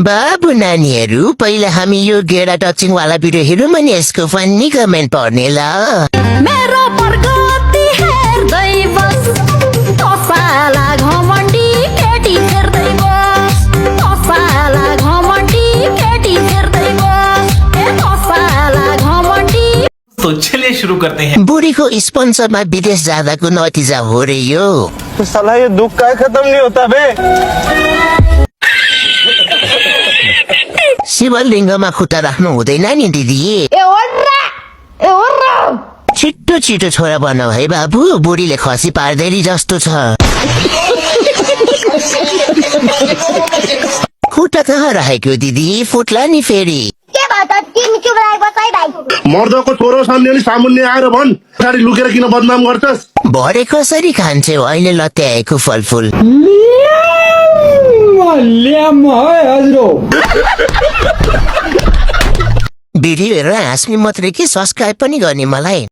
बाबु नानीहरू पहिला हामी यो गेडा टचिङ वाला भिडियो हेरौँ अनि यसको फन्नी कमेन्ट पढ्ने ल। मेरो प्रगति हेर्दै बस तसाला घमण्डी केटी फेर्दै बस तसाला घमण्डी केटी फेर्दै बस तसाला घमण्डी। तो चलिए शुरू करते हैं। बुढीको स्पोन्सरमा विदेश जाँदाको नतिजा हो रे यो। तो साला ये दुख का खत्म नहीं होता बे। शिवलिङ्गमा खुट्टा राख्नु हुँदैन नि दिदी। छिटो छिटो छोरा बनाऊ है बाबु, बुढीले खसी पार्दैन जस्तो छ। खुट्टा कहाँ राखेको दिदी, फुट्ला नि फेरि। मर्दको छोरो सामने अलि सामुन्ने आएर भन्, गाडी लुकेर किन बदनाम गर्छस्? भरे कसरी खान्छौ अहिले लत्याएको फलफुल? भिडियो हेरेर हाँस्ने मात्रै कि सब्सक्राइब पनि गर्ने मलाई।